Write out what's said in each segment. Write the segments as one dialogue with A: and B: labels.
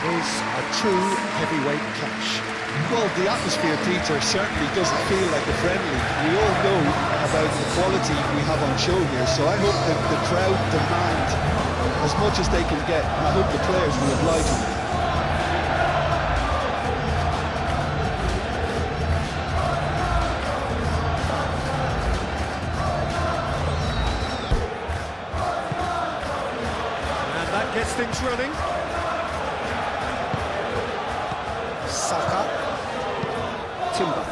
A: It is a true heavyweight clash.
B: Well, the atmosphere, Peter, certainly doesn't feel like a friendly. We all know about the quality we have on show here, so I hope that the crowd demand as much as they can get, and I hope the players will oblige them.
A: And that gets things running. Saka. Timber.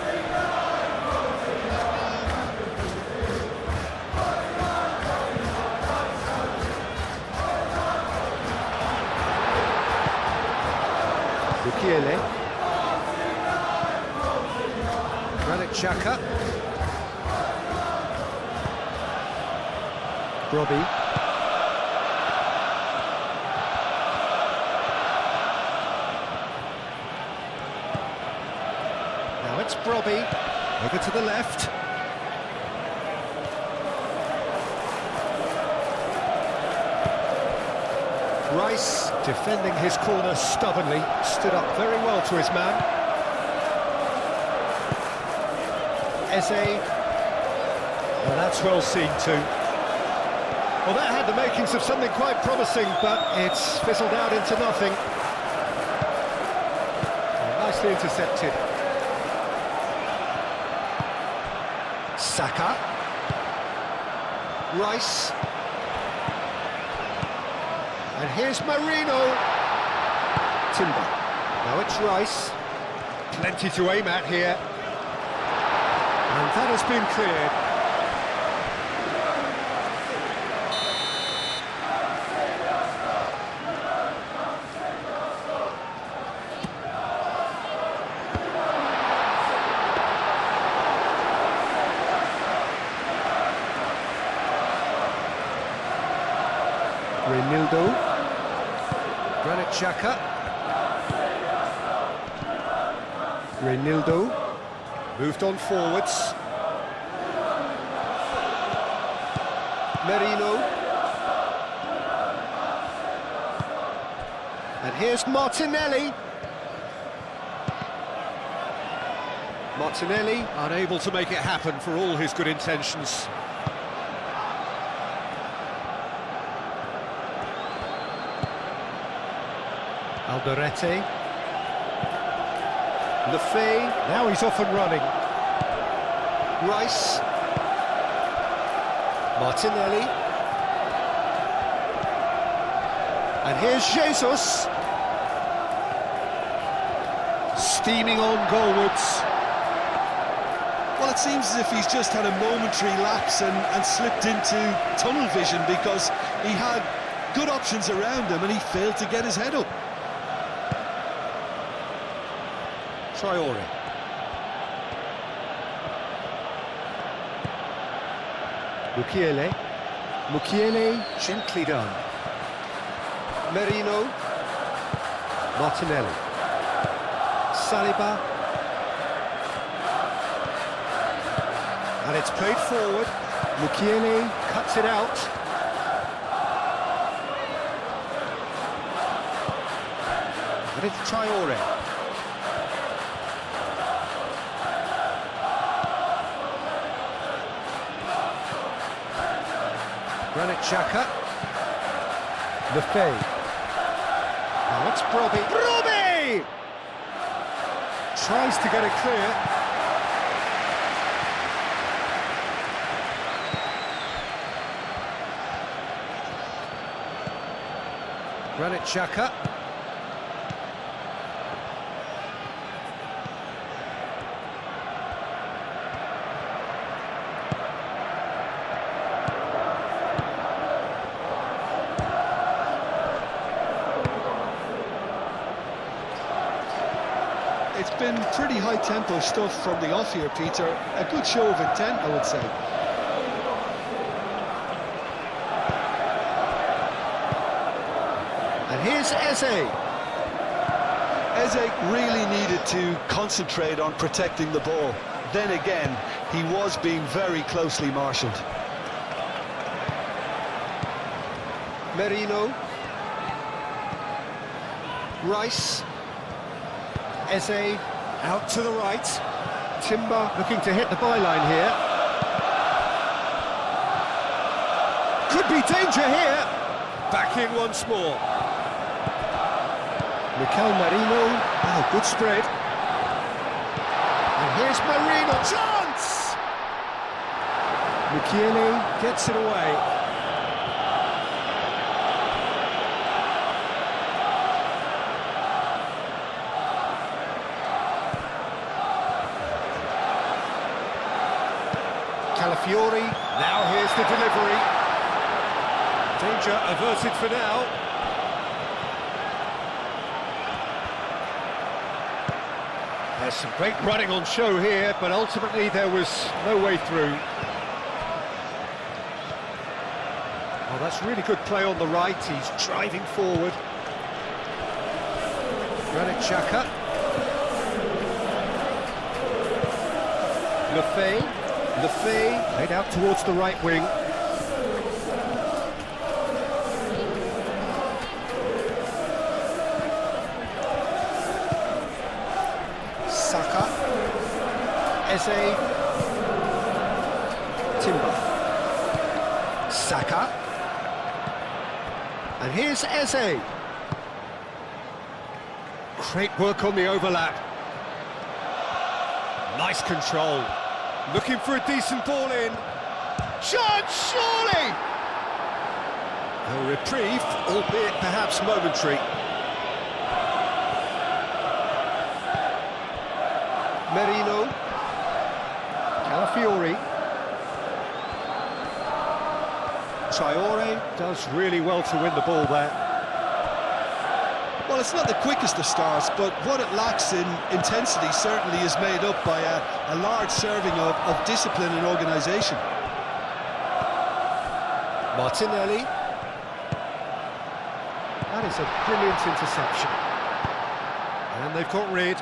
A: Mukiele. Granit Xhaka. Robbie. Now it's Brobby, over to the left. Rice, defending his corner stubbornly, stood up very well to his man. Eze, well, that's well seen too. Well, that had the makings of something quite promising, but it's fizzled out into nothing. Nicely intercepted. Saka. Rice. And here's Marino. Timber. Now it's Rice. Plenty to aim at here. And that has been cleared. Reinildo, Granit Xhaka, Reinildo, moved on forwards, Merino, and here's Martinelli. Martinelli unable to make it happen for all his good intentions. Alderete. Lefay, now he's off and running. Rice. Martinelli. And here's Jesus. Steaming on goalwards.
B: Well, it seems as if he's just had a momentary lapse and slipped into tunnel vision, because he had good options around him and he failed to get his head up.
A: Traore. Mukiele. Mukiele, gently done. Merino. Martinelli. Saliba. And it's played forward. Mukiele cuts it out. And it's Traore. Granit Xhaka. Lefay. Now it's Brobby. Brobby! Tries to get it clear. Granit Xhaka.
B: It's been pretty high-tempo stuff from the off here, Peter. A good show of intent, I would say.
A: And here's Eze.
B: Eze really needed to concentrate on protecting the ball. Then again, he was being very closely marshalled.
A: Merino. Rice. Eze out to the right. Timber looking to hit the byline here. Could be danger here. Back in once more. Mikel Merino. Oh, good spread. And here's Merino. Chance! Michele gets it away. Calafiori, now here's the delivery. Danger averted for now. There's some great running on show here, but ultimately there was no way through. Oh, that's really good play on the right, he's driving forward. Granit Xhaka. Lefebvre laid out towards the right wing. Saka. Eze. Timber. Saka. And here's Eze. Great work on the overlap. Nice control. Looking for a decent ball in. Chance, surely! A reprieve, albeit perhaps momentary. Merino. Calafiori. Traore does really well to win the ball there.
B: Well, it's not the quickest of starts, but what it lacks in intensity certainly is made up by a large serving of discipline and organisation.
A: Martinelli. That is a brilliant interception. And they've got rid.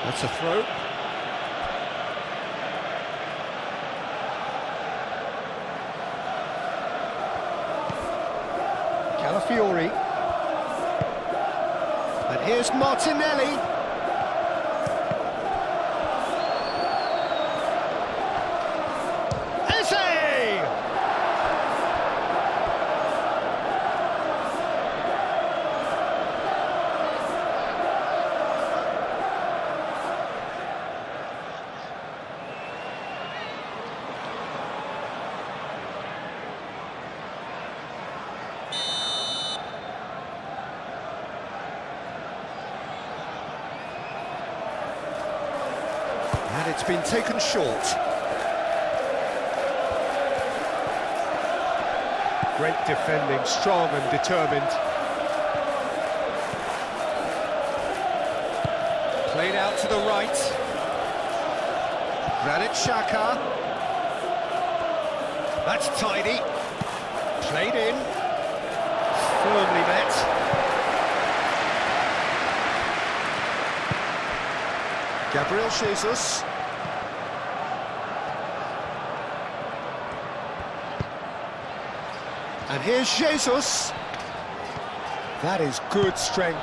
A: That's a throw. Calafiori. And here's Martinelli. Eze! And it's been taken short. Great defending, strong and determined. Played out to the right. Granit Xhaka. That's tidy. Played in. Firmly met. Gabriel Jesus. And here's Jesus. That is good strength.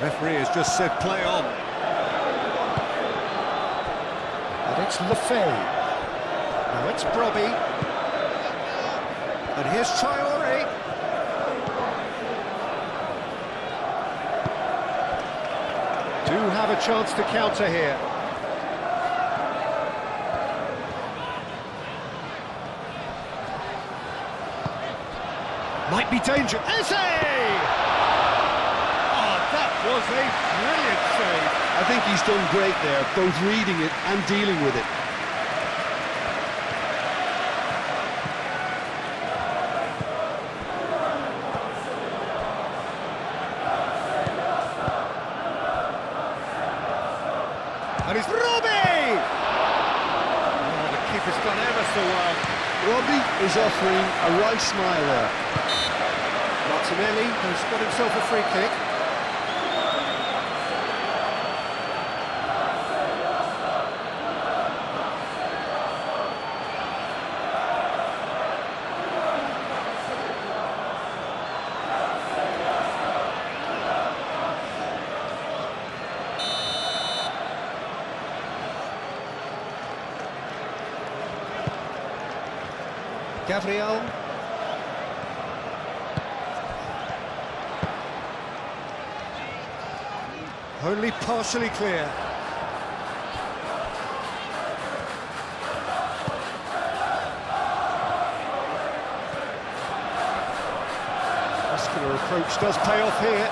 A: Referee has just said play on. And it's Lefebvre. Now it's Brobbey. And here's Traore. Do have a chance to counter here. Might be danger. Eze! Oh, that was a brilliant save.
B: I think he's done great there, both reading it and dealing with it.
A: And it's Robbie! Oh, the keeper's done ever so well.
B: Robbie is offering a right smile there.
A: Martinelli has got himself a free kick. Gabriel. Only partially clear. Muscular approach does pay off here.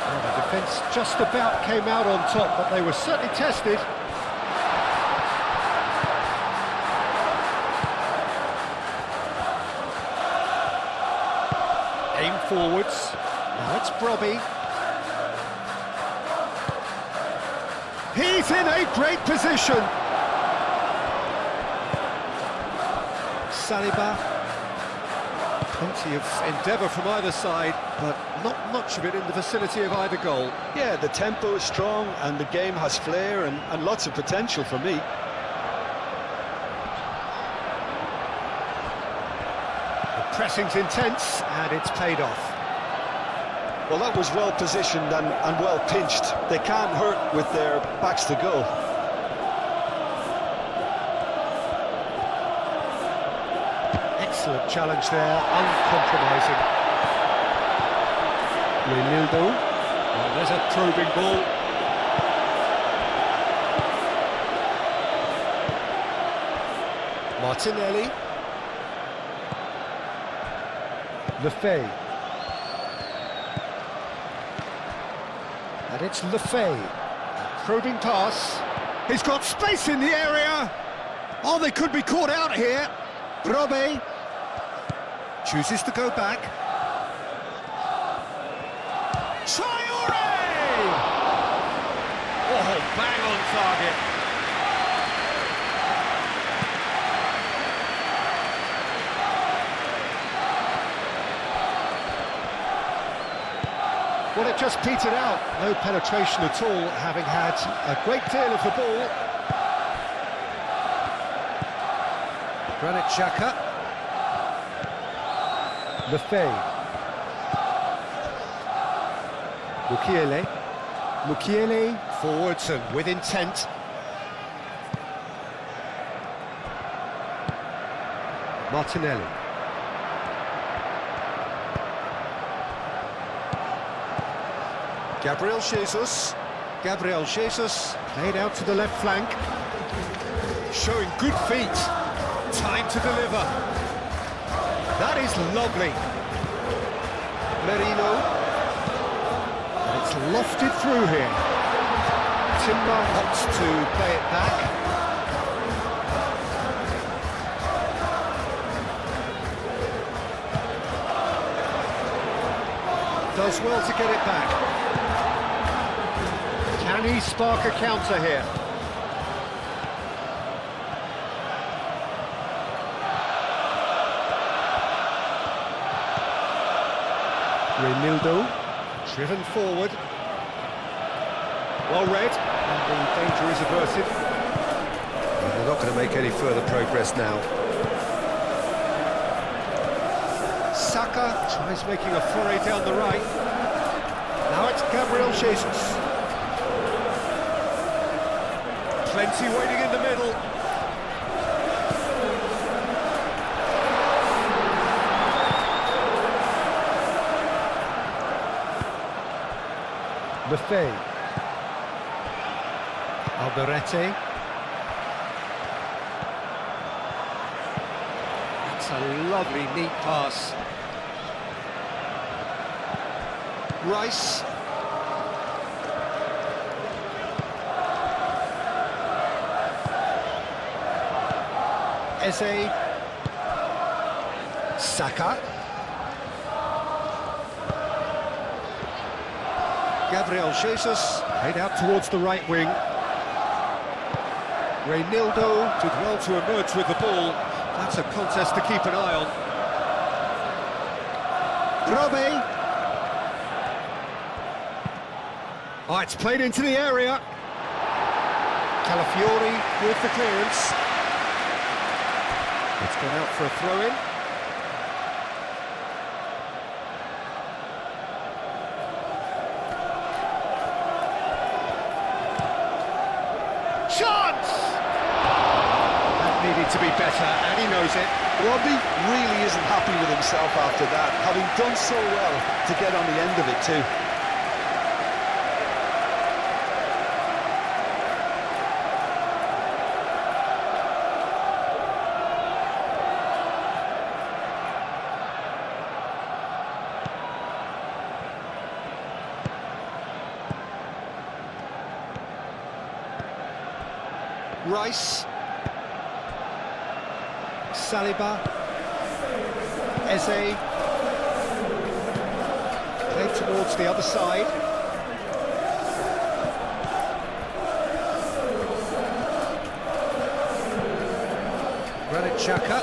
A: Well, the defence just about came out on top, but they were certainly tested. Aim forwards. Now it's Brobby. He's in a great position. Saliba. Plenty of endeavour from either side, but not much of it in the vicinity of either goal.
B: Yeah, the tempo is strong and the game has flair and lots of potential for me.
A: The pressing's intense and it's paid off.
B: Well, that was well positioned and well pinched. They can't hurt with their backs to goal.
A: Excellent challenge there, uncompromising. Renildo. Oh, there's a probing ball. Martinelli. Lefebvre. And it's Lefebvre. Probing pass. He's got space in the area. Oh, they could be caught out here. Brobby chooses to go back. Traore! Oh, bang on target. Well, it just petered out. No penetration at all, having had a great deal of the ball. Granit Xhaka. Lefebvre. Mukiele. Mukiele forwards and with intent. Martinelli. Gabriel Jesus. Gabriel Jesus played out to the left flank. Showing good feet. Time to deliver. That is lovely. Merino. And it's lofted through here. Timber opts to play it back. Does well to get it back. Can he spark a counter here? Renildo, driven forward. Well read, and the danger is averted. And they're not going to make any further progress now. Saka tries making a foray down the right. Now it's Gabriel Jesus. Plenty waiting in the middle. Lefebvre. Alderete. It's a lovely, neat pass. Rice. Eze. Saka. Gabriel Jesus played out towards the right wing. Renildo did well to emerge with the ball. That's a contest to keep an eye on. Brobby. Oh, it's played into the area. Calafiori with the clearance. It's gone out for a throw-in. Chance! That needed to be better, and he knows it.
B: Robbie really isn't happy with himself after that, having done so well to get on the end of it too.
A: Rice, Saliba, Eze, played towards the other side. Granit Xhaka,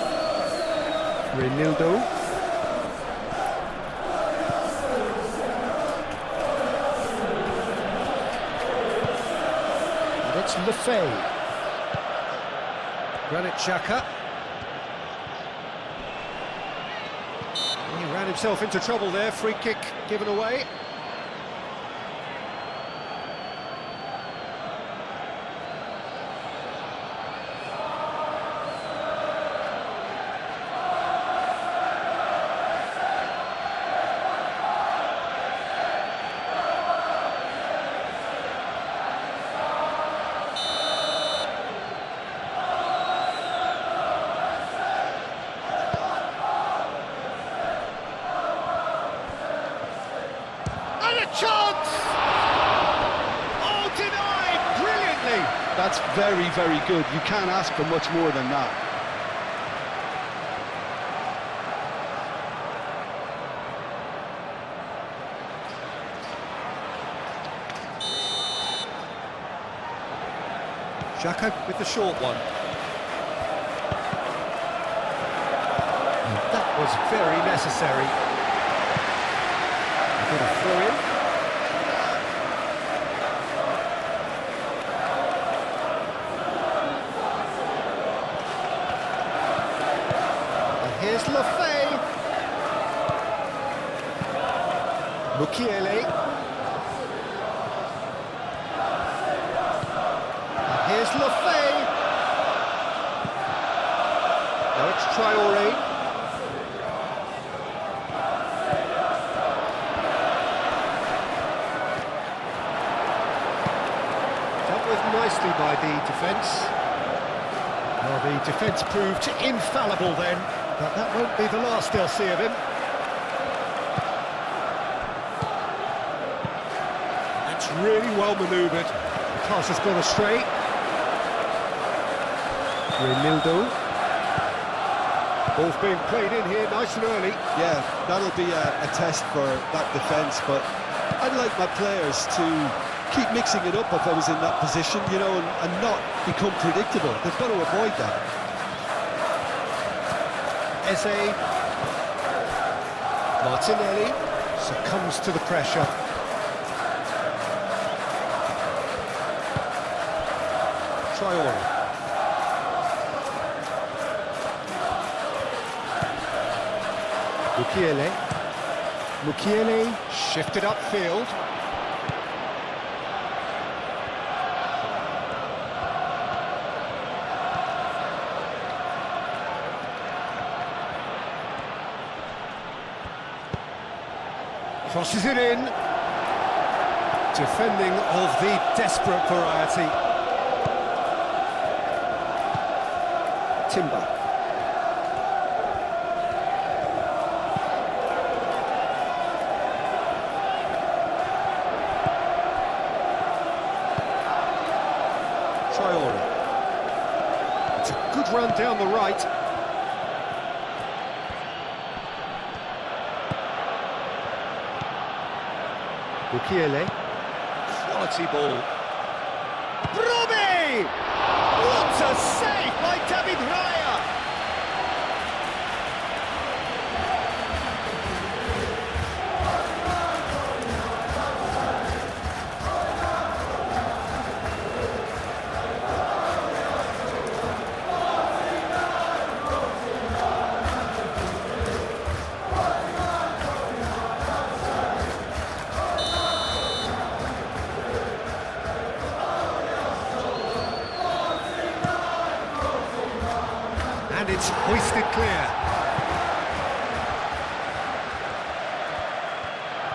A: Renildo. And it's Lefebvre. Granit Xhaka. He ran himself into trouble there, free kick given away. And a chance! Oh, denied brilliantly!
B: That's very, very good. You can't ask for much more than that.
A: Xhaka with the short one. That was very necessary. Got a throw in. And here's Lefebvre. Mukiele. And here's Lefebvre. Now it's Traoré. Nicely by the defence. Well, the defence proved infallible then, but that won't be the last they'll see of him. That's really well manoeuvred. The pass has gone astray. Renildo. Ball's being played in here nice and early.
B: Yeah, that'll be a test for that defence, but I'd like my players to keep mixing it up if I was in that position, you know, and not become predictable. They've got to avoid that.
A: Eze. Martinelli succumbs to the pressure. Traoré. Mukiele shifted upfield. Crosses it in. Defending of the desperate variety. Timber. Traoré. It's a good run down the right. Mukiele. Quality ball. Robbie! What a save by David Raya! It's hoisted clear.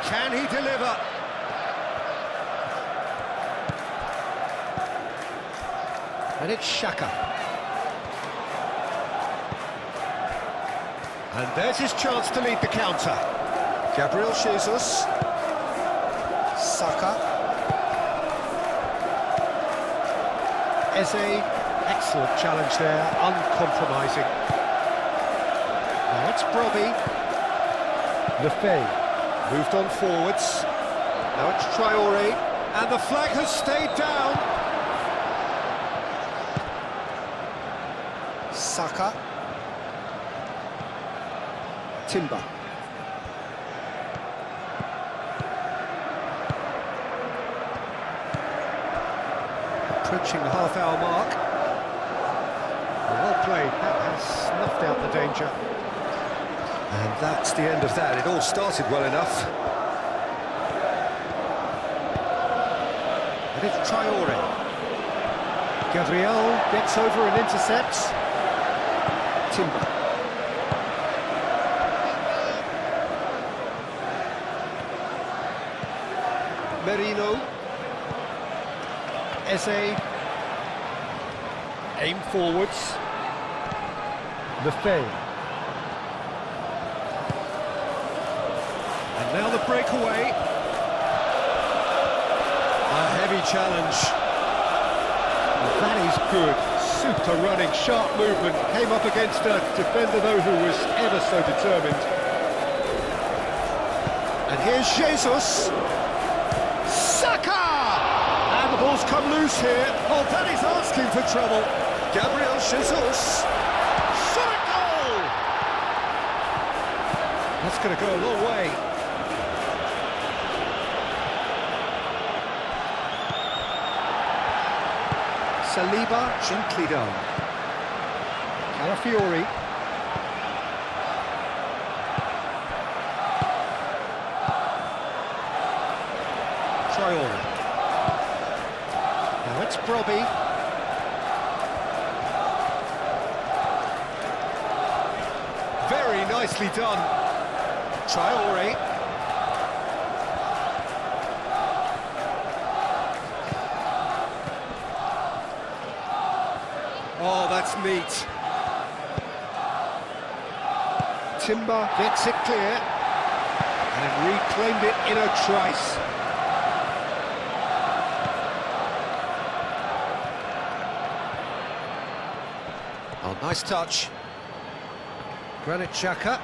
A: Can he deliver? And it's Xhaka. And there's his chance to lead the counter. Gabriel Jesus.
B: Saka.
A: Eze, excellent challenge there, uncompromising. Now it's Brobbey. Lefebvre moved on forwards. Now it's Traore, and the flag has stayed down.
B: Saka.
A: Timber. Approaching the half-hour mark. Well played, that has snuffed out the danger. And that's the end of that. It all started well enough. And it's Traore. Gabriel gets over and intercepts. Timber. Merino. Eze. Aim forwards. Lefebvre. And now the breakaway. A heavy challenge. That is good. Super running, sharp movement. Came up against a defender, though, who was ever so determined. And here's Jesus. Saka! And the ball's come loose here. Oh, that is asking for trouble. Gabriel Jesus. Shot a goal! That's going to go a long way. Saliba, gently done. Calafiori. Traore. Now it's Brobbey. Very nicely done. Traore. Oh, that's neat. Timber gets it clear and reclaimed it in a trice. Oh, nice touch. Granit Xhaka.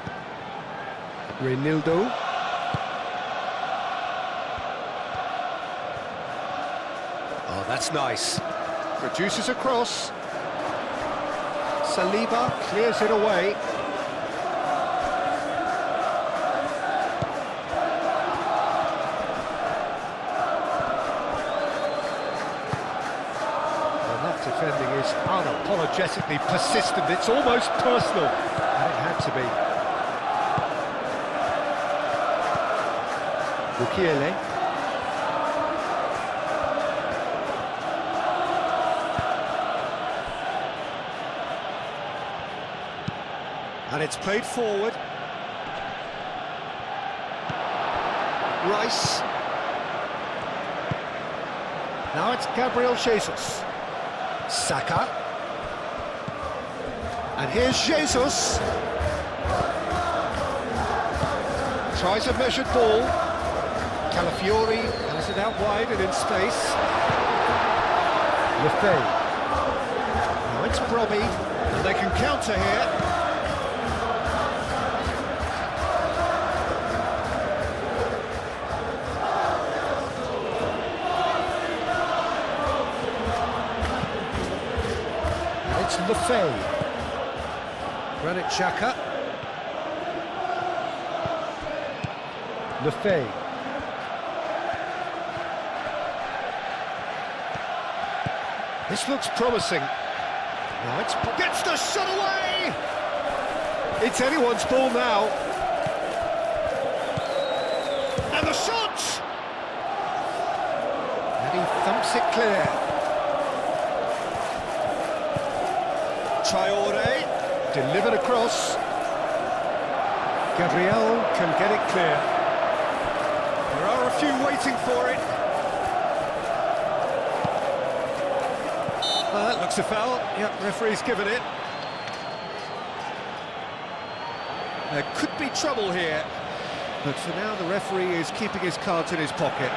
A: Reinildo. Oh, that's nice. Produces a cross. Saliba clears it away. And that defending is unapologetically persistent. It's almost personal. And it had to be. Mukiele. And it's played forward. Rice. Now it's Gabriel Jesus. Saka. And here's Jesus. Tries a measured ball. Calafiori has it out wide and in space. Lefebvre. Now it's Brobbey. And they can counter here. It's Lefebvre. Granit Xhaka. Lefebvre. This looks promising. Now it's gets the shot away. It's anyone's ball now. And the shot. And he thumps it clear. Traore. Delivered across. Gabriel can get it clear. There are a few waiting for it. That looks a foul. Yep, referee's given it. There could be trouble here, but for now the referee is keeping his cards in his pocket.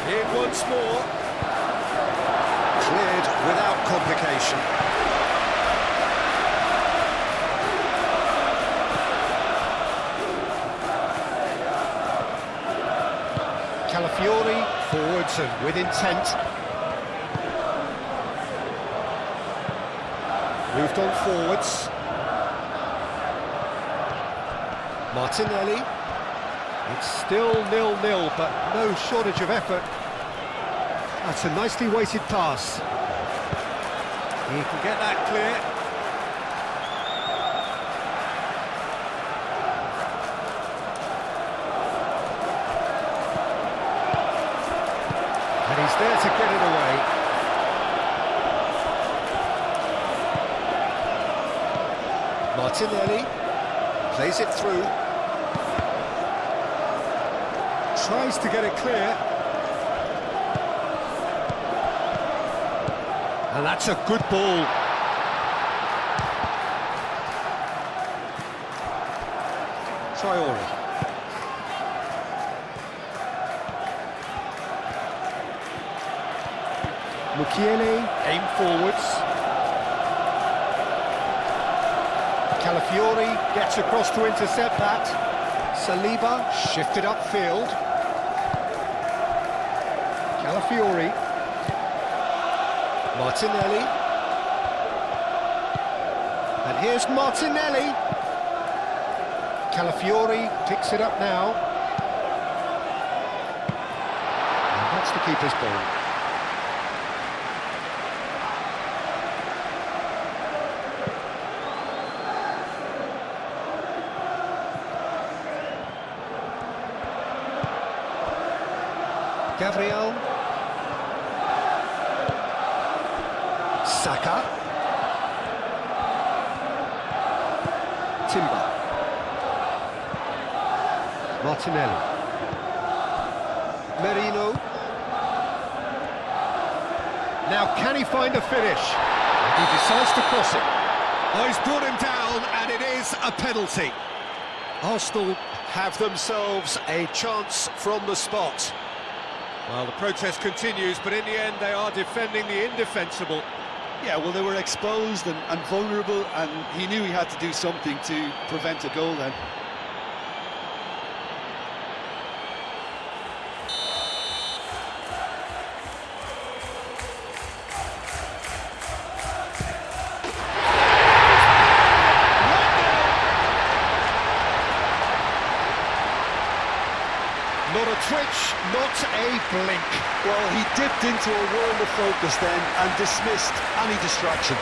A: In once more. Cleared without complication. Calafiori forwards and with intent. Moved on forwards. Martinelli. It's still 0-0, but no shortage of effort. That's a nicely weighted pass. He can get that clear. And he's there to get it away. Martinelli plays it through. Tries to get it clear. And that's a good ball. Traore. Mukiele, aim forwards. Calafiori gets across to intercept that. Saliba shifted upfield. Calafiori. Martinelli. And here's Martinelli. Calafiori picks it up now. And that's the keeper's ball. Gabriel. Saka. Timber. Martinelli. Merino. Now can he find a finish? He decides to cross it. Oh, he's brought him down and it is a penalty. Arsenal have themselves a chance from the spot. Well, the protest continues, but in the end they are defending the indefensible.
B: Yeah, well, they were exposed and vulnerable, and he knew he had to do something to prevent a goal then.
A: Not a twitch, not a blink.
B: Well, he dipped into a world of focus then and dismissed any distraction.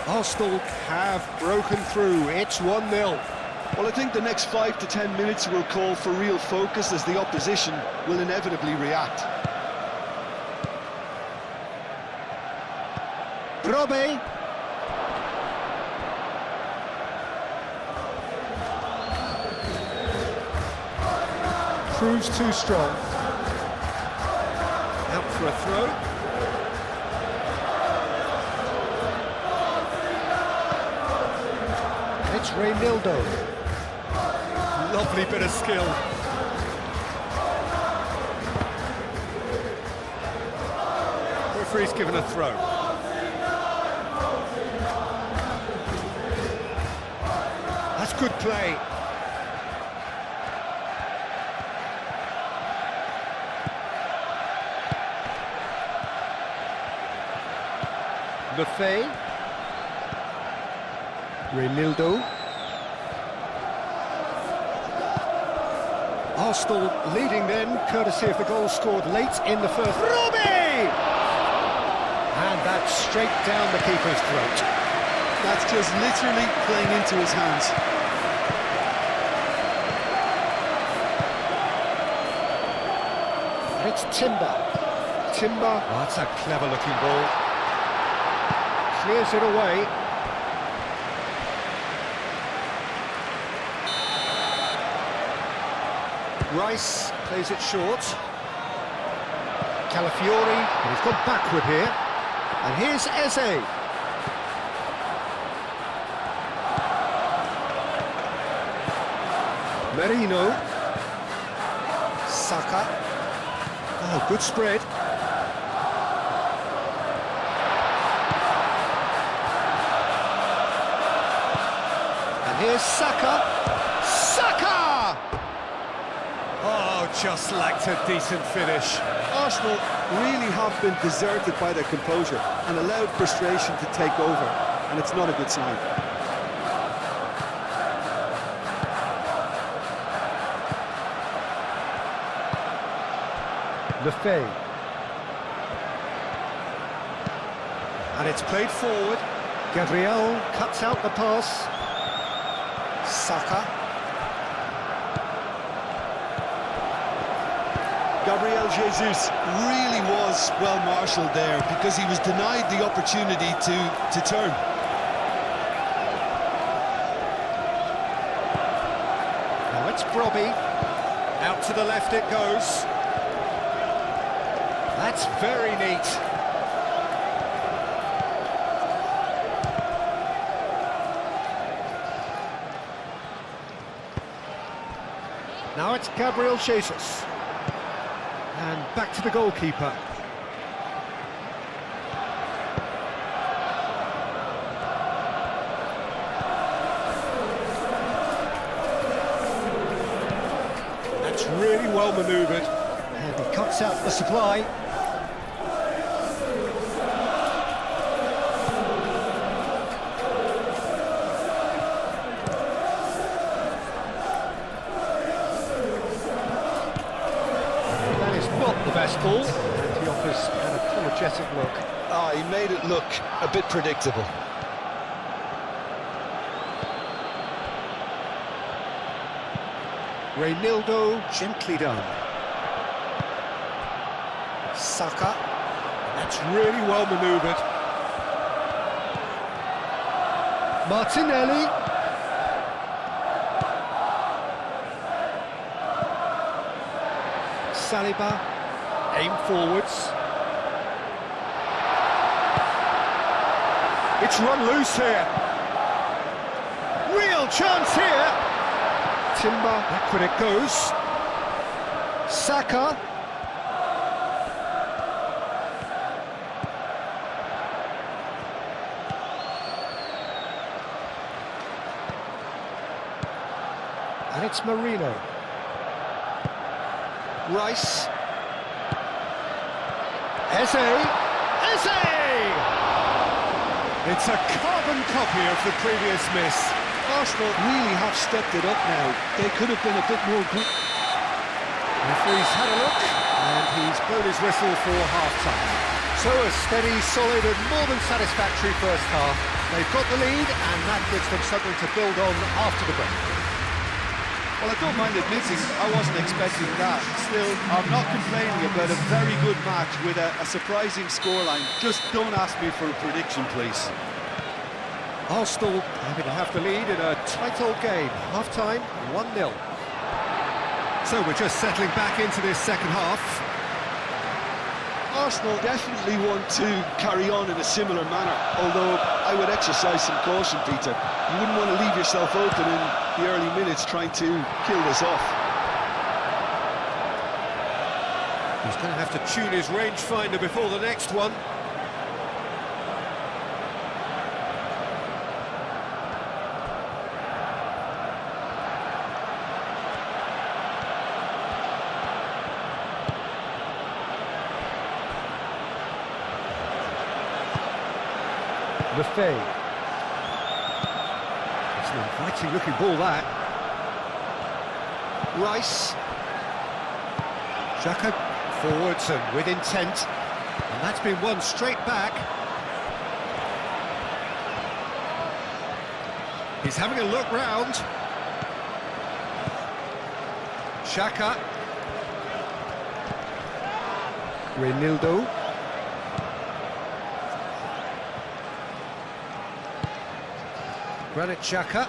A: Arsenal have broken through. It's 1-0.
B: Well, I think the next 5 to 10 minutes will call for real focus as the opposition will inevitably react.
A: Brobbey. Proves too strong. Out for a throw. It's Reynildo. Lovely bit of skill. Referee's given a throw. That's good play. Lefay. Renildo. Arsenal leading then, courtesy of the goal scored late in the first. Robbie! And that's straight down the keeper's throat.
B: That's just literally playing into his hands.
A: And it's Timber. Timber. Oh, that's a clever looking ball. Clears it away. Rice plays it short. Calafiori, and he's gone backward here. And here's Eze. Merino. Saka. Oh, good spread. And here's Saka. Saka! Oh, just lacked a decent finish.
B: Arsenal really have been deserted by their composure and allowed frustration to take over, and it's not a good sign.
A: Lefay. And it's played forward. Gabriel cuts out the pass. Saka.
B: Gabriel Jesus really was well marshalled there because he was denied the opportunity to turn.
A: Now it's Brobbey. Out to the left it goes. That's very neat. Now it's Gabriel Jesus. And back to the goalkeeper. That's really well manoeuvred. And he cuts out the supply. Not the best ball, and he offers an apologetic look.
B: Oh, he made it look a bit predictable.
A: Reynildo gently done. Saka. That's really well manoeuvred. Martinelli. Saliba, aim forwards. It's run loose here. Real chance here. Timber, backward it goes. Saka. And it's Merino. Rice. Eze! Eze! It's a carbon copy of the previous miss.
B: Arsenal really have stepped it up now. They could have been a bit more good.
A: Referee's had a look, and he's blown his whistle for half-time. So a steady, solid and more than satisfactory first half. They've got the lead, and that gives them something to build on after the break.
B: Well, I don't mind admitting I wasn't expecting that. Still, I'm not complaining about a very good match with a surprising scoreline. Just don't ask me for a prediction, please.
A: Arsenal having to have the lead in a tight old game. Half-time, 1-0. So we're just settling back into this second half.
B: Arsenal definitely want to carry on in a similar manner, although I would exercise some caution, Peter. You wouldn't want to leave yourself open in the early minutes trying to kill this off.
A: He's going to have to tune his rangefinder before the next one. Lefay. It's an inviting looking ball, that. Rice. Xhaka forwards and with intent. And that's been won straight back. He's having a look round. Xhaka. Reinildo. Granit Xhaka.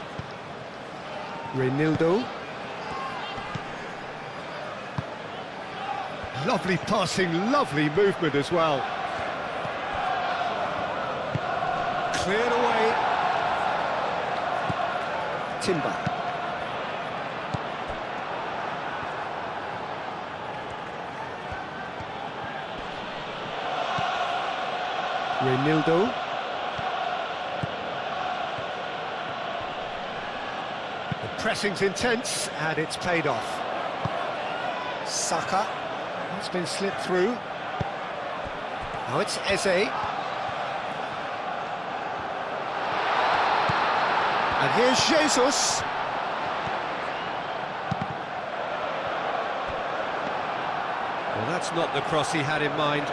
A: Reinildo. Lovely passing, lovely movement as well. Cleared away. Timber. Reinildo. The pressing's intense and it's paid off. Saka. It's been slipped through. Now it's Eze. And here's Jesus. Well, that's not the cross he had in mind.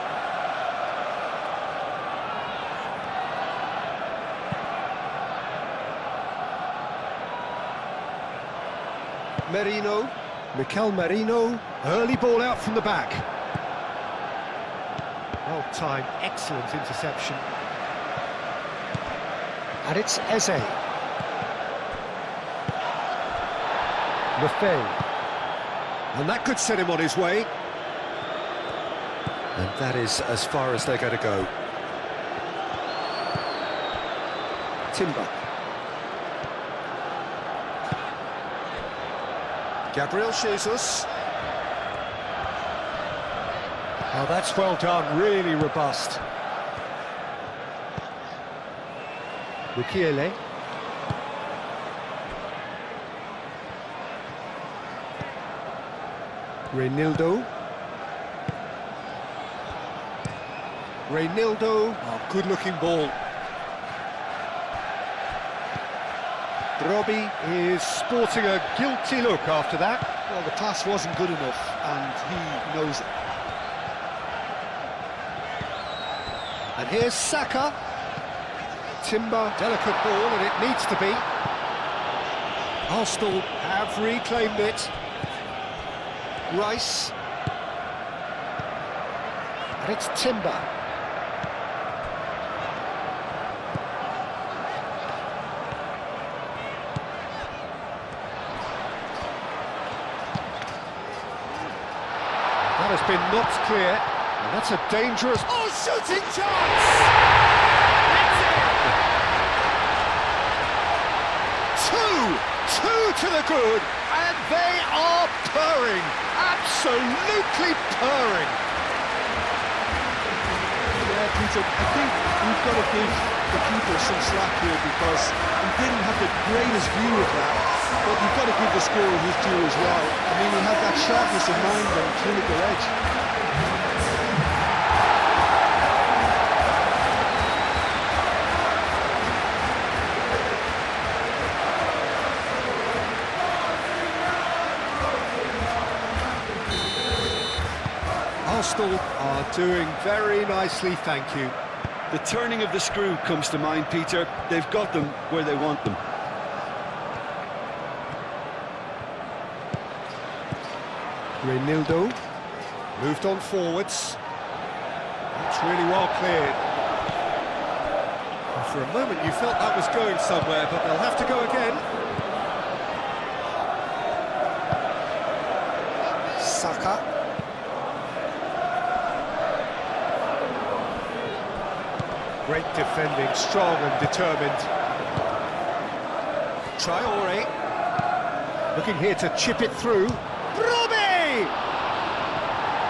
A: Merino. Mikel Merino. Early ball out from the back. Well timed, excellent interception. And it's Eze. Lefay. And that could set him on his way. And that is as far as they're going to go. Timber. Gabriel Jesus. Oh, that's well done, really robust. Mukiele. Reinildo. Reinildo. Oh, good-looking ball. Robbie is sporting a guilty look after that.
B: Well, the pass wasn't good enough, and he knows it.
A: And here's Saka. Timber, delicate ball, and it needs to be. Arsenal have reclaimed it. Rice. And it's Timber. That has been knocked clear, and that's a dangerous... Oh, shooting chance! That's it! Two to the good, and they are purring, absolutely purring.
B: Yeah, Peter, I think we've got to give the keeper some slack here because he didn't have the greatest view of that, but you've got to give the scorer his due as well. I mean, he had that sharpness of mind and clinical edge.
A: Arsenal are doing very nicely, thank you.
B: The turning of the screw comes to mind, Peter. They've got them where they want them.
A: Reinildo moved on forwards. That's really well cleared. And for a moment you felt that was going somewhere, but they'll have to go again. Saka. Great defending, strong and determined. Traore. Looking here to chip it through. Robbie!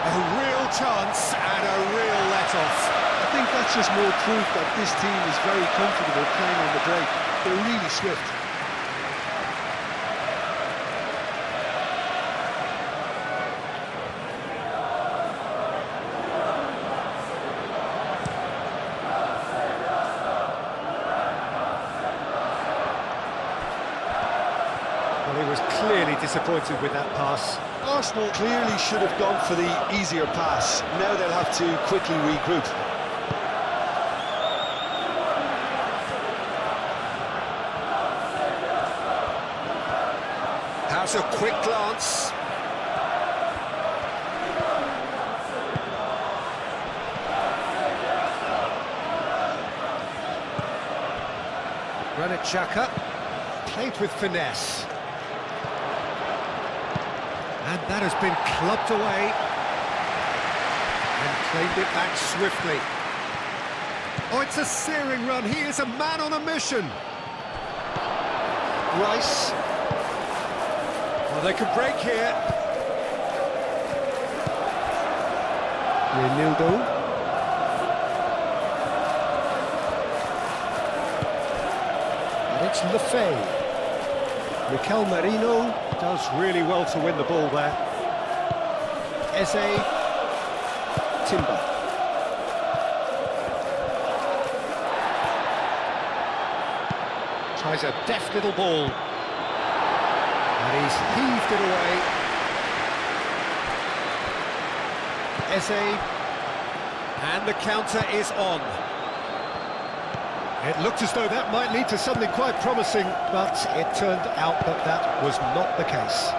A: A real chance and a real let-off.
B: I think that's just more proof that this team is very comfortable playing on the break. They're really swift.
A: clearly disappointed with that pass.
B: Arsenal clearly should have gone for the easier pass. Now they'll have to quickly regroup.
A: How's a quick glance? Granit Xhaka played with finesse. And that has been clubbed away. And claimed it back swiftly. Oh, it's a searing run. He is a man on a mission. Rice. Well, they could break here.
B: Renildo.
A: And it's Lefebvre. Mikel Merino does really well to win the ball there. Eze. Timber. Tries a deft little ball. And he's heaved it away. Eze. And the counter is on. It looked as though that might lead to something quite promising, but it turned out that that was not the case.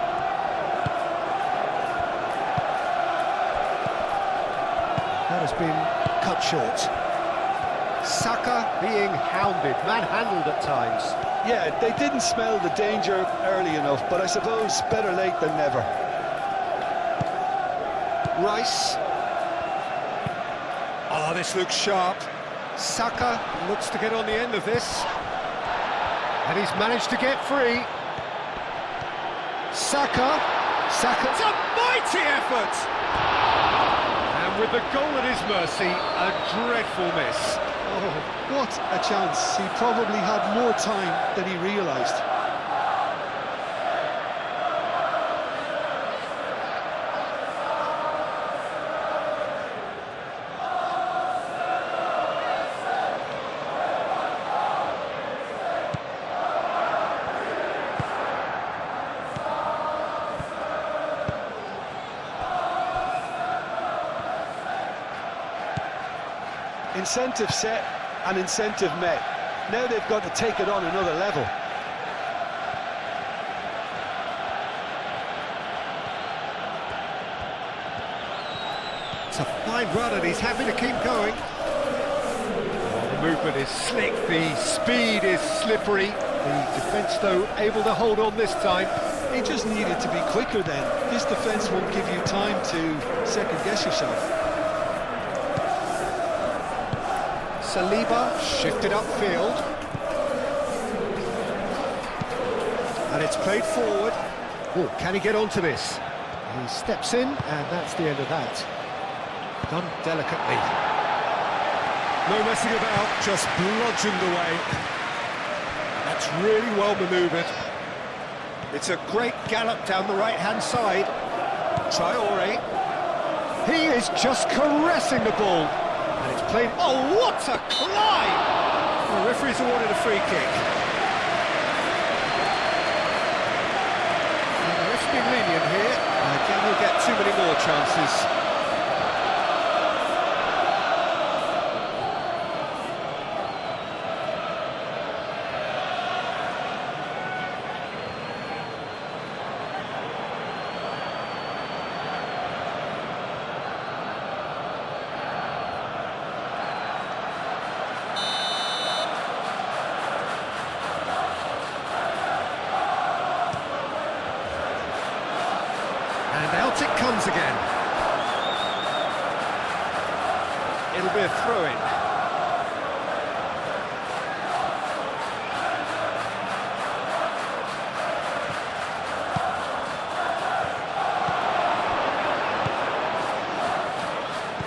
A: That has been cut short. Saka being hounded, manhandled at times.
B: Yeah, they didn't smell the danger early enough, but I suppose better late than never.
A: Rice. Oh, this looks sharp. Saka looks to get on the end of this. And he's managed to get free. Saka. It's a mighty effort! And with the goal at his mercy, a dreadful miss.
B: Oh, what a chance. He probably had more time than he realised. Incentive set and incentive met. Now they've got to take it on another level.
A: It's a fine run and he's happy to keep going. Oh, the movement is slick, the speed is slippery. The defence, though, able to hold on this time.
B: He just needed to be quicker then. This defence won't give you time to second-guess yourself.
A: Saliba shifted upfield. And it's played forward. Oh, can he get onto this? He steps in, and that's the end of that. Done delicately. No messing about, just bludgeoned away. That's really well manoeuvred. It's a great gallop down the right-hand side. Traore. He is just caressing the ball. And it's played... Oh, what a climb! The referee's awarded a free kick. And the ref's been lenient here. I doubt he'll get too many more chances. And out it comes again. It'll be a throw-in.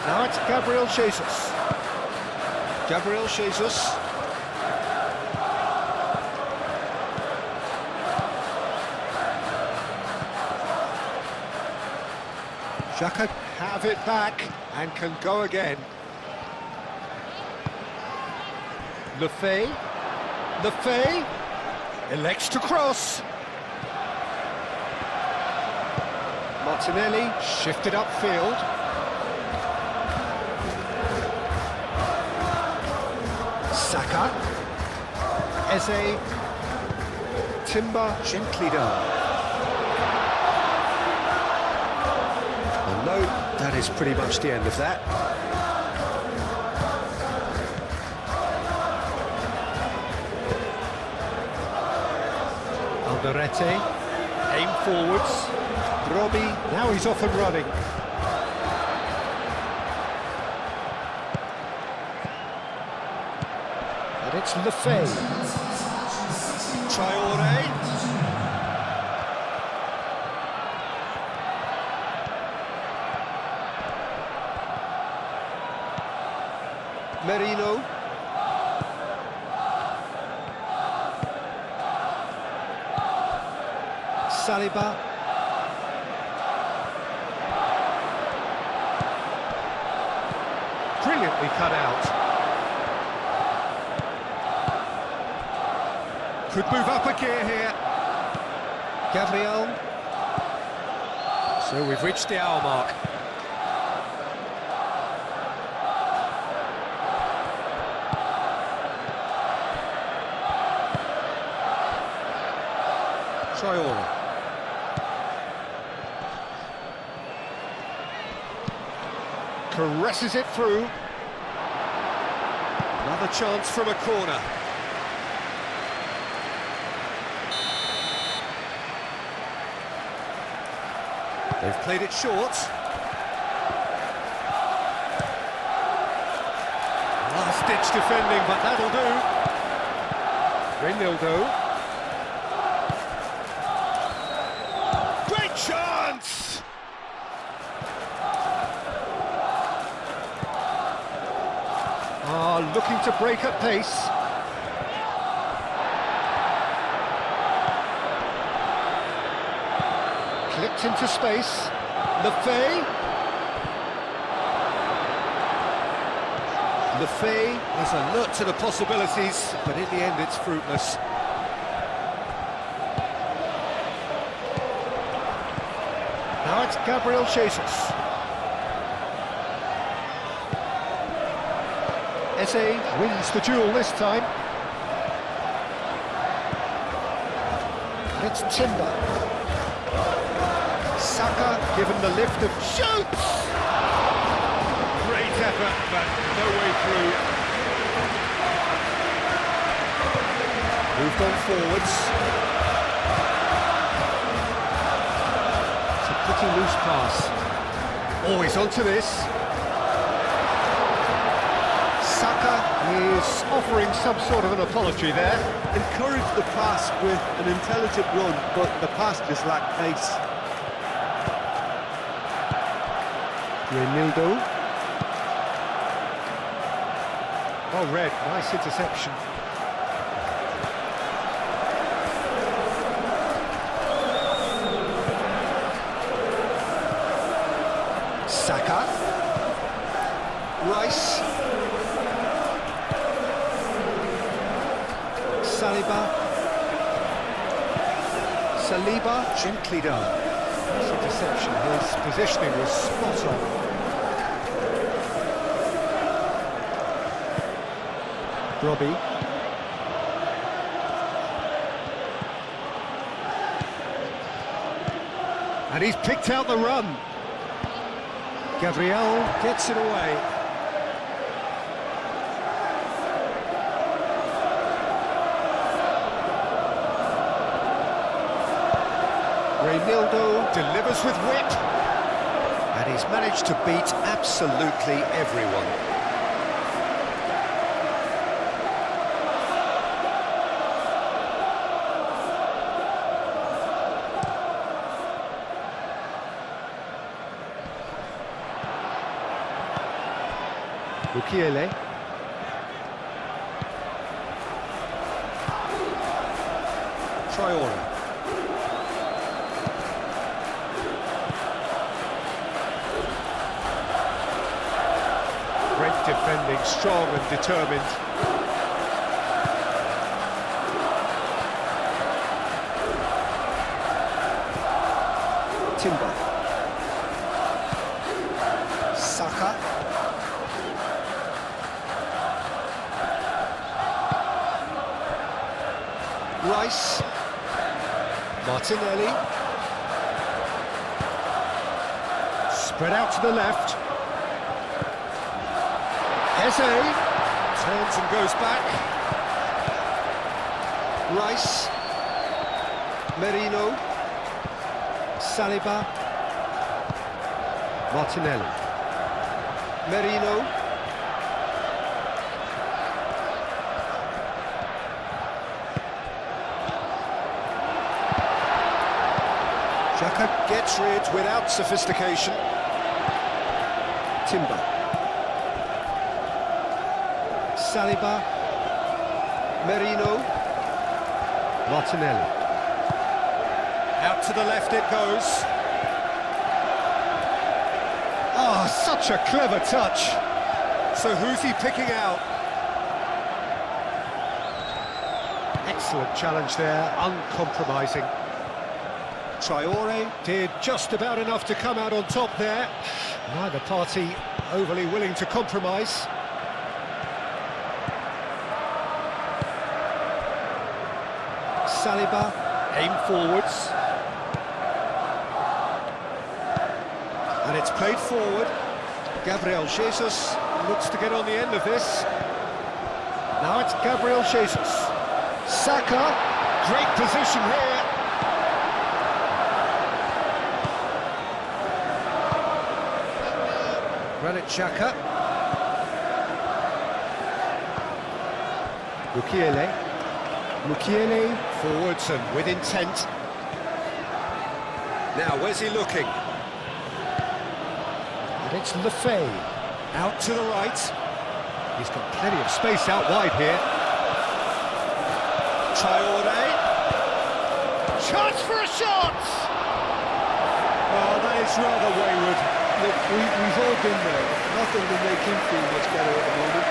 A: Now it's Gabriel Jesus. Gabriel Jesus. Xhaka have it back and can go again. Lefebvre elects to cross. Martinelli shifted upfield. Saka. Eze. Timber gently down. Well, no, that is pretty much the end of that. Alderete, aim forwards. Robbie, now he's off and running. And it's Lefay. Traoré. Merino. Saliba. Brilliantly cut out. Could move up a gear here. Gabriel. So we've reached the hour mark. Traoré. Caresses it through. Another chance from a corner. They've played it short. Last-ditch defending, but that'll do. Reinildo. Great chance! Looking to break at pace. Clipped into space. Lefay. Lefay is alert to the possibilities, but in the end it's fruitless. Now it's Gabriel Jesus. Eze wins the duel this time. It's Timber. Saka given the lift and shoots! Great effort, but no way through. Moved on forwards. It's a pretty loose pass. Oh, he's onto this. Saka is offering some sort of an apology there.
B: Encouraged the pass with an intelligent run, but the pass just lacked pace.
A: Reinildo. Oh, Red, nice interception. Saka. Rice. Saliba, gently done. This interception, his positioning was spot on. Robbie. And he's picked out the run. Gabriel gets it away. Reinildo delivers with wit, and he's managed to beat absolutely everyone. Mukiele. Traoré. Great defending, strong and determined. Timber. Rice. Martinelli. Spread out to the left. Eze. Turns and goes back. Rice. Merino. Saliba. Martinelli. Merino. Xhaka gets rid without sophistication. Timber. Saliba. Merino. Martinelli. Out to the left it goes. Oh, such a clever touch. So who's he picking out? Excellent challenge there, uncompromising. Traore did just about enough to come out on top there. Neither party overly willing to compromise. Saliba, aim forwards. And it's played forward. Gabriel Jesus looks to get on the end of this. Now it's Gabriel Jesus. Saka, great position here. Granit Xhaka. Mukiele forwards and with intent. Now, where's he looking? And it's Lefay. Out to the right. He's got plenty of space out wide here. Traore. Chance for a shot!
B: Oh, that is rather wayward. Look, we've all been there. Nothing will make him feel much better at the moment.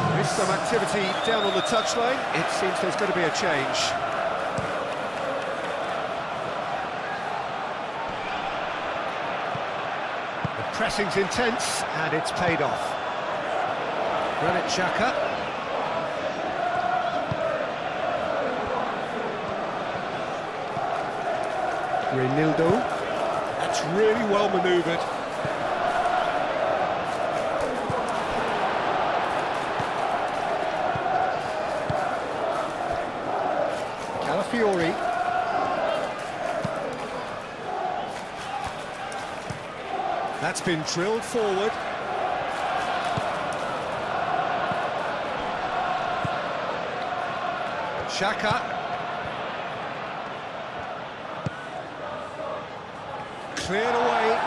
A: There is some activity down on the touchline. It seems there's going to be a change. Pressing's intense, and it's paid off. Granit Xhaka. Reinildo. That's really well manoeuvred. Calafiori. That's been drilled forward. Xhaka. Cleared away.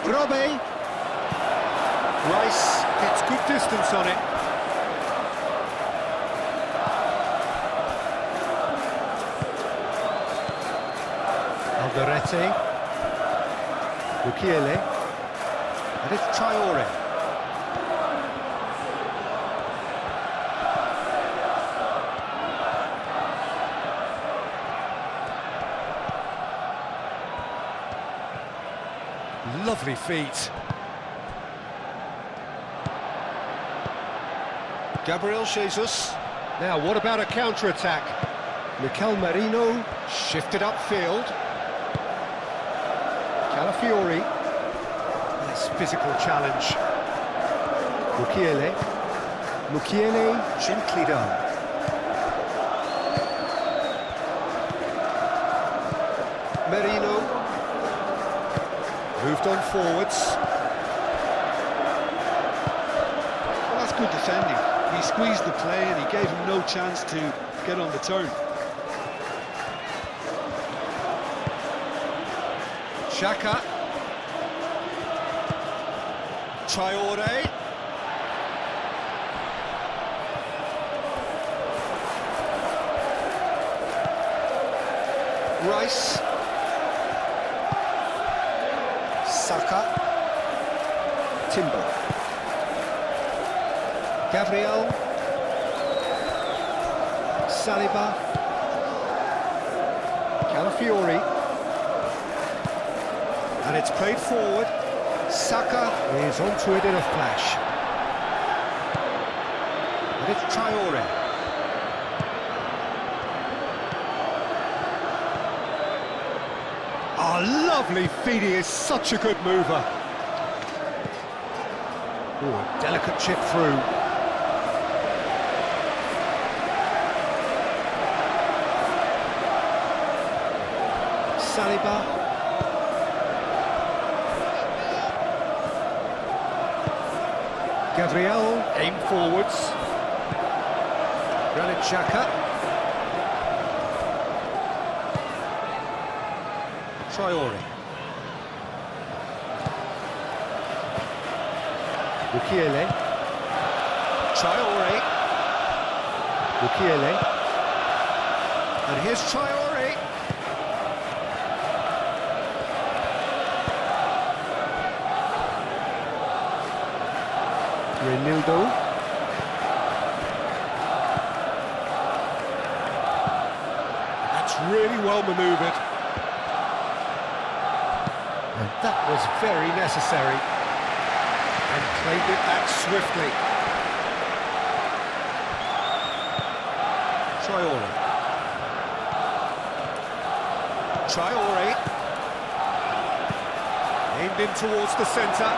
A: Robe. Rice gets good distance on it. Alderete, Mukiele, and it's Traore. Lovely feet. Gabriel Jesus. Now, what about a counter-attack? Mikel Merino shifted upfield. Calafiori. Nice physical challenge. Mukiele gently done. Merino. Moved on forwards.
B: Well, that's good defending. He squeezed the play and he gave him no chance to get on the turn.
A: Xhaka. Traore. Rice. Timber. Gabriel. Saliba. Calafiori. And it's played forward. Saka is onto it in a flash. And it's Traore. Oh, lovely feed, he is such a good mover. Oh, a delicate chip through. Saliba. Gabriel, aim forwards. Granit Xhaka. Traore. Mukiele. Traore. Mukiele. And here's Traore. Renildo. That's really well manoeuvred. And that was very necessary. And claimed it back swiftly. Traore. Traore. Aimed in towards the centre.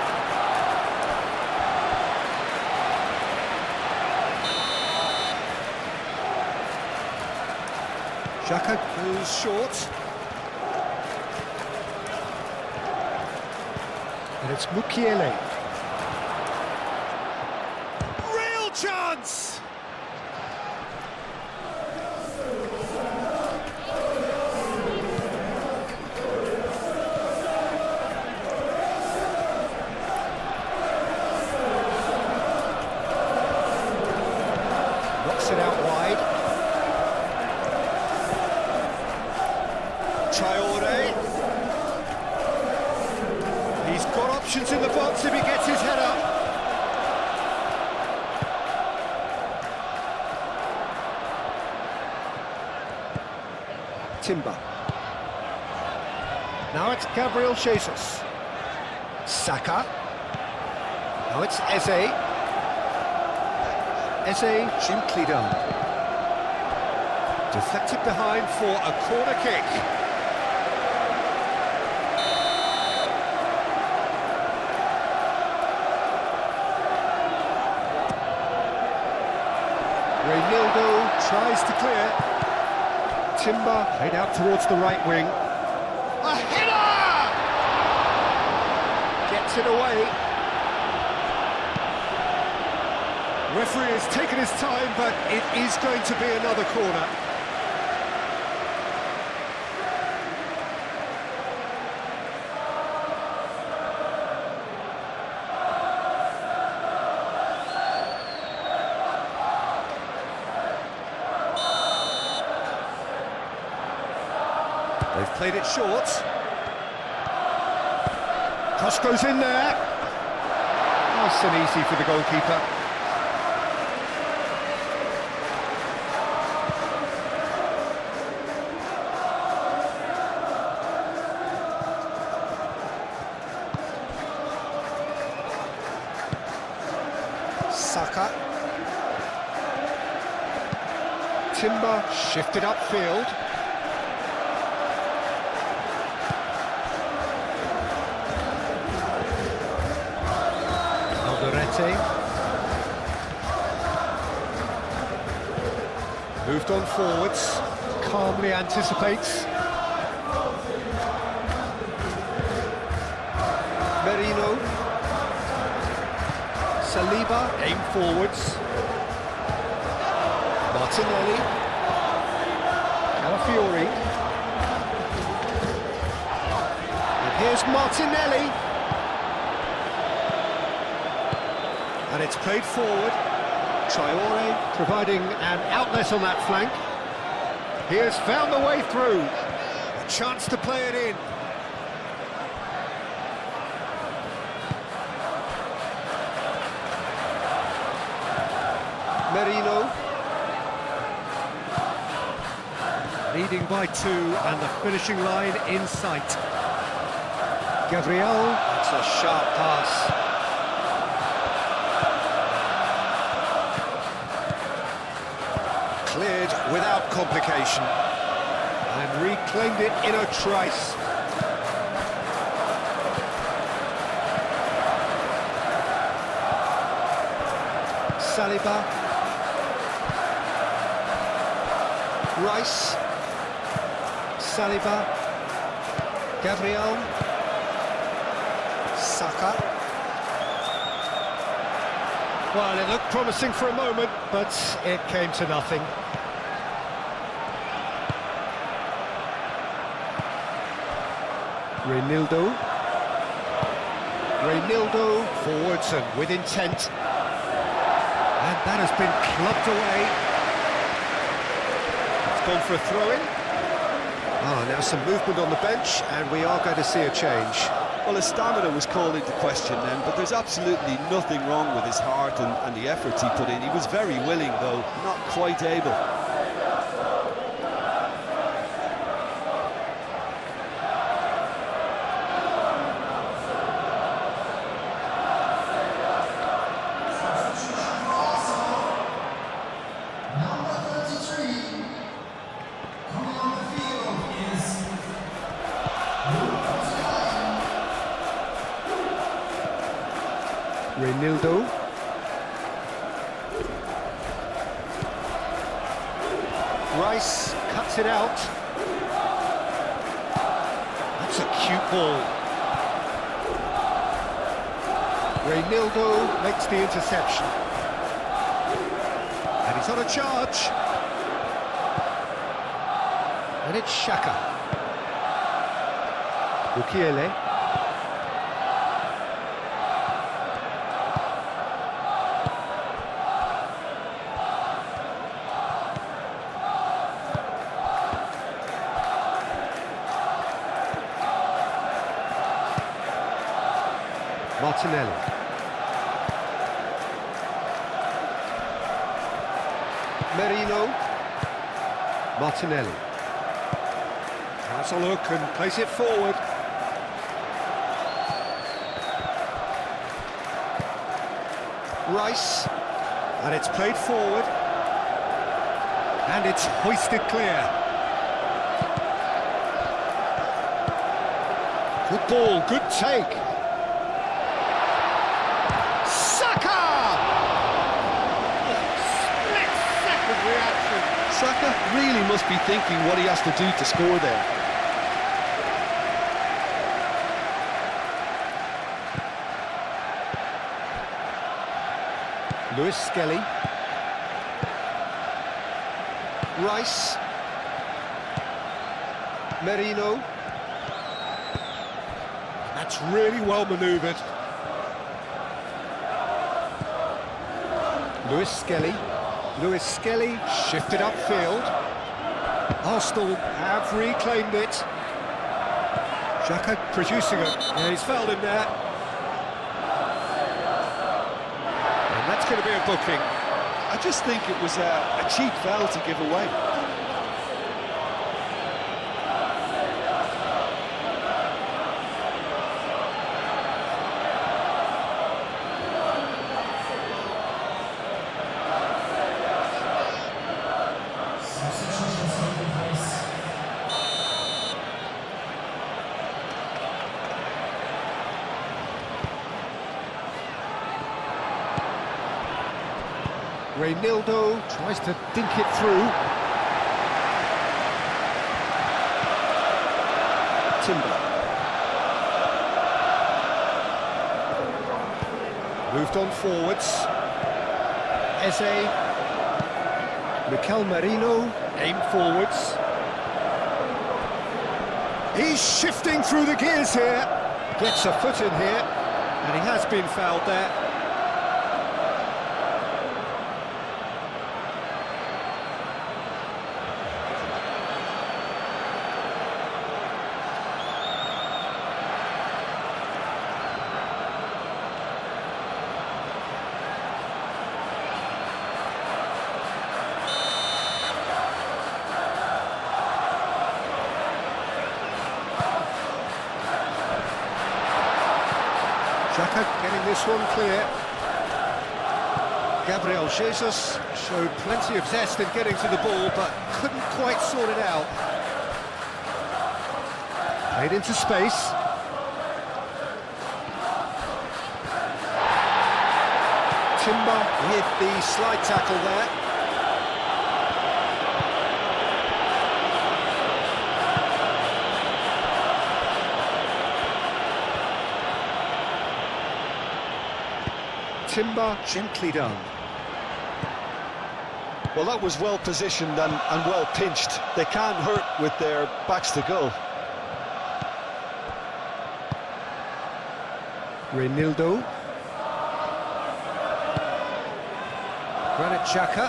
A: Xhaka goes short. And it's Mukiele. Real chance! Knocks it out wide. Traore. He's got options in the box if he gets his head up. Timber. Now it's Gabriel Jesus. Saka. Now it's Eze. Eze gently done. Deflected behind for a corner kick. Renildo tries to clear. Timber played out towards the right wing. A header! Gets it away. Referee has taken his time, but it is going to be another corner. They've played it short. Cross goes in there. Nice and easy for the goalkeeper. Saka. Timber shifted upfield. Moved on forwards, calmly anticipates. Merino. Saliba, aim forwards. Martinelli. Calafiori. And here's Martinelli. And it's played forward. Traore providing an outlet on that flank. He has found the way through. A chance to play it in. Leading by 2 and the finishing line in sight. Gabriel, that's a sharp pass. Cleared without complication. And reclaimed it in a trice. Saliba. Rice. Saliba. Gabriel. Saka. Well, it looked promising for a moment, but it came to nothing. Reinildo. Reinildo forwards and with intent. And that has been clubbed away. It's gone for a throw-in. Now some movement on the bench, and we are going to see a change.
B: Well, his stamina was called into question then, but there's absolutely nothing wrong with his heart and the efforts he put in. He was very willing, though, not quite able.
A: Reinildo. Rice cuts it out. That's a cute ball. Reinildo makes the interception. And he's on a charge. And it's Xhaka. Mukiele. Martinelli. Merino. Martinelli. Has a look and plays it forward. Rice. And it's played forward. And it's hoisted clear. Good ball, good take.
B: Saka really must be thinking what he has to do to score there.
A: Lewis Skelly. Rice. Merino. That's really well manoeuvred. Lewis Skelly. Lewis Skelly shifted upfield. Arsenal have reclaimed it. Xhaka producing it. Yeah, he's fouled him there. And that's going to be a booking.
B: I just think it was a cheap foul to give away.
A: Reinildo tries to dink it through. Timber. Moved on forwards. Eze. Mikel Merino aimed forwards. He's shifting through the gears here. Gets a foot in here, and he has been fouled there. Chaka getting this one clear. Gabriel Jesus showed plenty of zest in getting to the ball, but couldn't quite sort it out. Played into space. Timber with the slide tackle there. Timber gently done.
B: Well, that was well positioned and well pinched. They can't hurt with their backs to goal.
A: Reinildo. Granit Xhaka.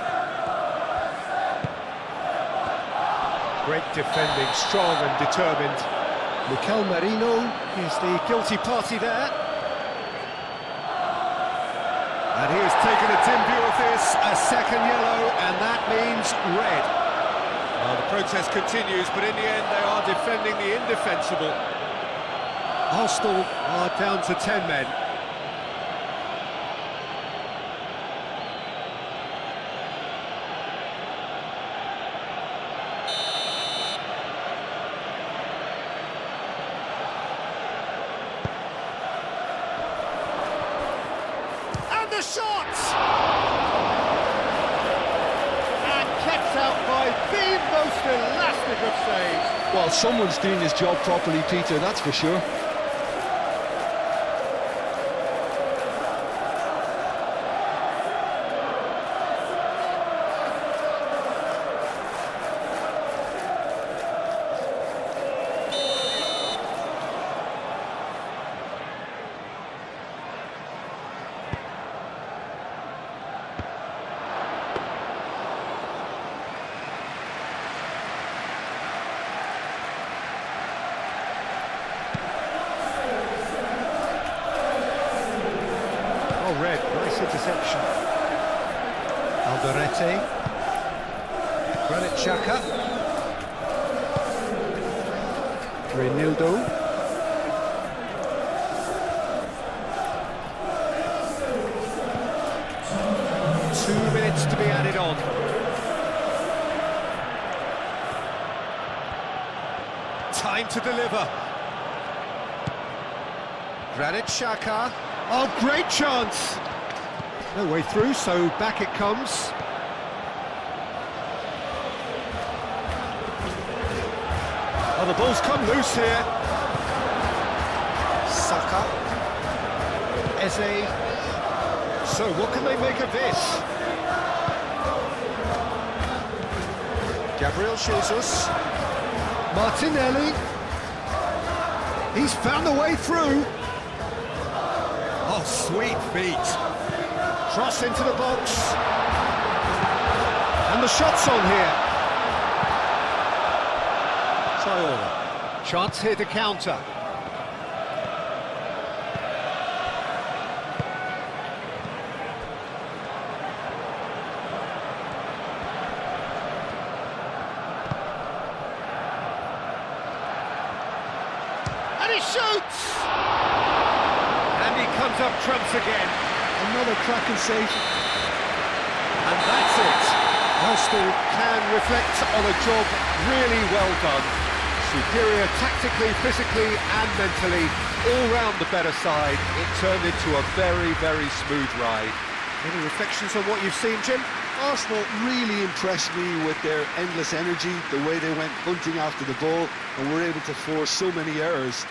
A: Great defending, strong and determined. Mikel Merino is the guilty party there. And he has taken a dim view of this, a second yellow, and that means red. Well, the protest continues, but in the end they are defending the indefensible. Arsenal are down to 10 men. The shot! And kept out by the most elastic of saves.
B: Well, someone's doing his job properly, Peter, that's for sure.
A: Oh, red, nice interception. Alderete. Granit Xhaka. Reinildo. Two minutes to be added on. Time to deliver. Granit Xhaka. Oh, great chance! No way through, so back it comes. Oh, the ball's come loose here. Saka. Eze. So, what can they make of this? Gabriel Jesus. Martinelli. He's found the way through. Oh, sweet feet. Cross into the box. And the shot's on here. Traore. Chance here to counter. And he shoots! Comes up trumps again.
B: Another cracking save.
A: And that's it. Arsenal can reflect on a job really well done. Superior tactically, physically and mentally. All round the better side. It turned into a very, very smooth ride. Any reflections on what you've seen, Jim?
B: Arsenal really impressed me with their endless energy, the way they went hunting after the ball and were able to force so many errors.